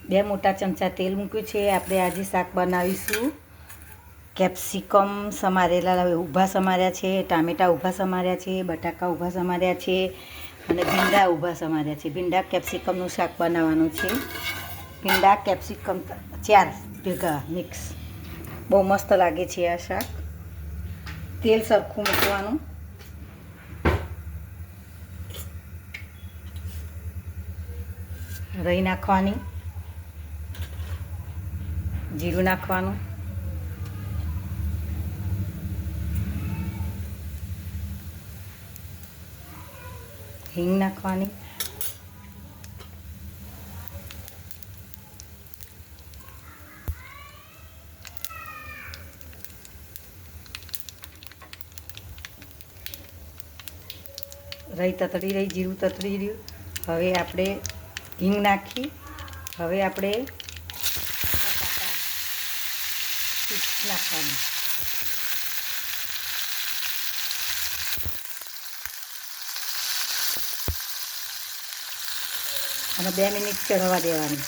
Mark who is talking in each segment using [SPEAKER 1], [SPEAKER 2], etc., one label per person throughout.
[SPEAKER 1] 2 મોટા ચમચા તેલ મૂક્યું છે। આપણે આજે શાક બનાવીશું। કેપ્સિકમ સમારેલા ઊભા સમાર્યા છે, ટામેટા ઊભા સમાર્યા છે, બટાકા ઊભા સમાર્યા છે અને ભીંડા ઊભા સમાર્યા છે। ભીંડા કેપ્સિકમનું શાક બનાવવાનું છે। ભીંડા કેપ્સિકમ 4 ભેગા મિક્સ, બહુ મસ્ત લાગે છે આ શાક। તેલ સરખું મૂકવાનું, રાઈ નાખવાની, જીરું નાખવાનું, હિંગ નાખવાની, રાઈ તતડી રહી, જીરું તતડી રહ્યું। હવે આપણે હિંગ નાખી, હવે આપણે નાખવાનું અને 2 મિનિટ ચડવા દેવાની।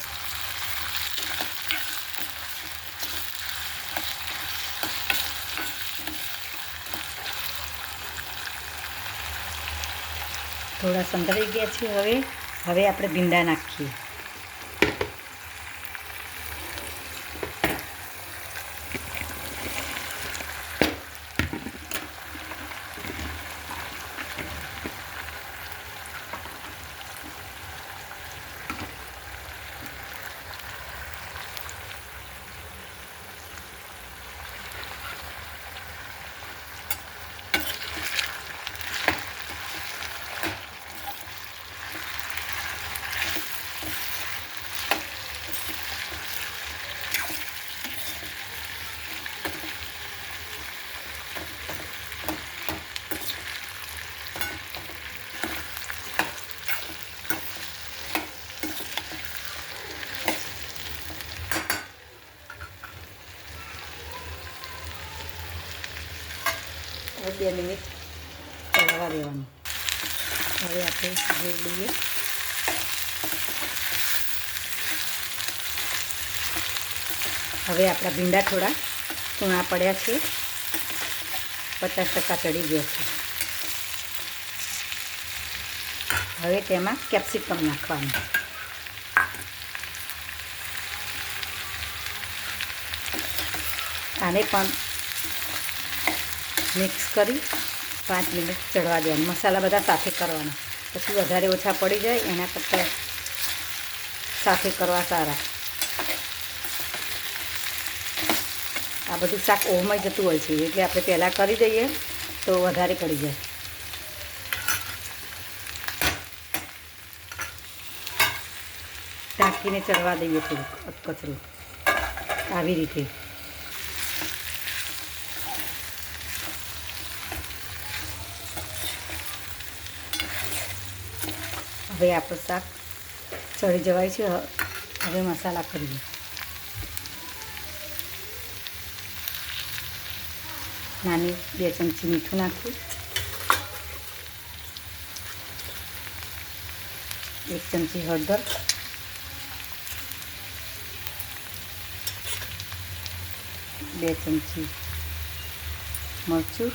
[SPEAKER 1] થોડા સંતળાઈ ગયા છે। હવે આપણે ભીંડા નાખીએ। હવે 2 મિનિટ ચડવા દેવાનું। હવે આપણે જોઈ લઈએ। હવે આપણા ભીંડા થોડા સૂણા પડ્યા છે, 50% ચડી ગયા છે। હવે તેમાં કેપ્સિકમ નાખવાનું, આને પણ મિક્સ કરી 5 મિનિટ ચડવા દેવાનું। મસાલા બધા સાથે કરવાના, પછી વધારે ઓછા પડી જાય એના કરતાં સાથે કરવા સારા। આ બધું શાક ઓવમાં જતું હોય છે, એટલે આપણે પહેલાં કરી દઈએ તો વધારે પડી જાય। ઢાંકીને ચડવા દઈએ થોડુંક કચરું આવી રીતે। હવે આપણું શાક ચડી જવાય છે। હવે મસાલા કરીએ। નાની 2 ચમચી મીઠું નાખ્યું, 1 ચમચી હળદર, 2 ચમચી મરચું,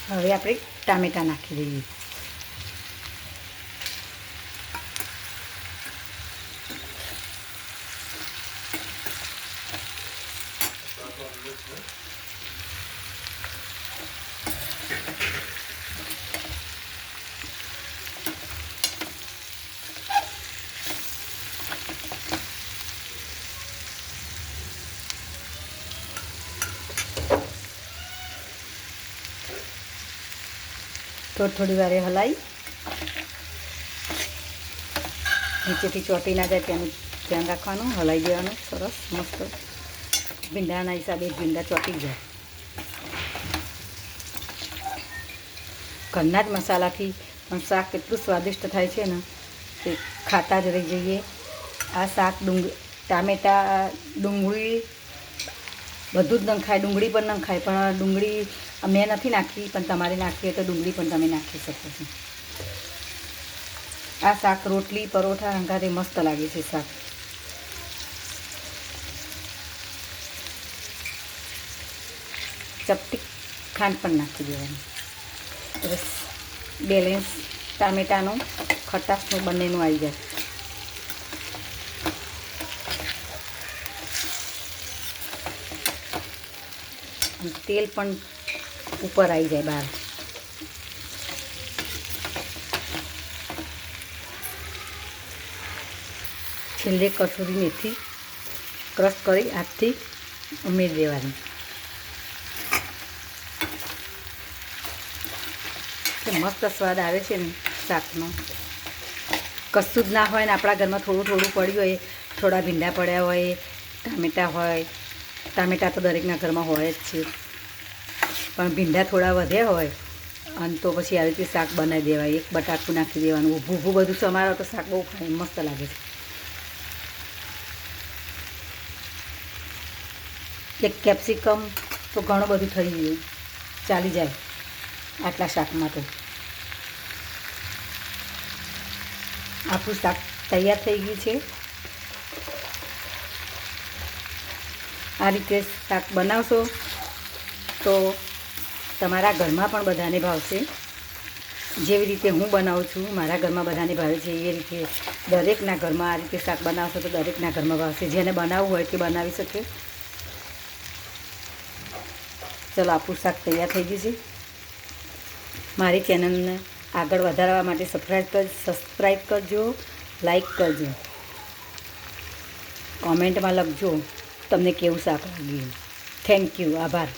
[SPEAKER 1] હવે આપણે ટામેટાં નાખી દઈએ। થોડી વારે હલાવી, નીચેથી ચોંટી ના જાય તેનું ધ્યાન રાખવાનું, હલાવી દેવાનું સરસ મસ્ત। ભીંડાના હિસાબે ભીંડા ચોંટી જાય। ઘરના જ મસાલાથી પણ શાક એટલું સ્વાદિષ્ટ થાય છે ને કે ખાતા જ રહી જઈએ। આ શાક ટામેટાં, ડુંગળી, બધું જ નખાય, ડુંગળી પણ નખાય, પણ ડુંગળી મેં નથી નાખી, પણ તમારે નાખવી હોય તો ડુંગળી પણ તમે નાખી શકો છો. આ શાક રોટલી પરોઠા હંગાથે મસ્ત લાગે છે શાક. ચપટી ખાંડ પણ નાખી દેવાની. બસ બેલેન્સ ટામેટાનું ખટાશનું બંનેનું આવી જાય. અને તેલ પણ ઉપર આવી જાય બહાર. છેલ્લે કસૂરી મેથી ક્રશ કરી હાથથી ઉમેરી દેવાની. મસ્ત સ્વાદ આવે છે ને શાકનો. કશું જ ના હોય ને આપણા ઘરમાં થોડું થોડું પડ્યું હોય, થોડા ભીંડા પડ્યા હોય, ટામેટાં હોય, ટામેટાં તો દરેકના ઘરમાં હોય જ છે, પણ ભીંડા થોડા વધ્યા હોય અને તો પછી આવી રીતે શાક બનાવી દેવાય. એક બટાકું નાખી દેવાનું, ઊભું ઊભું બધું સમારો તો શાક બહુ ખાય મસ્ત લાગે છે. એક કેપ્સિકમ તો ઘણું બધું થઈ ગયું, ચાલી જાય આટલા શાકમાં. તો આપણું શાક તૈયાર થઈ ગયું છે. આ રીતે શાક બનાવશો તો તમારા ઘરમાં પણ બધાને ભાવશે. જેવી રીતે હું બનાવું છું, મારા ઘરમાં બધાને ભાવે છે, એ રીતે દરેકના ઘરમાં આ રીતે શાક બનાવશો તો દરેકના ઘરમાં ભાવશે. જેને બનાવવું હોય તે બનાવી શકે. ચલો, આપણું શાક તૈયાર થઈ ગયું છે. મારી ચેનલને આગળ વધારવા માટે સબસ્ક્રાઈબ કરજો, લાઈક કરજો, કોમેન્ટમાં લખજો તમને કેવું શાક લાગ્યું. થેન્ક યુ, આભાર.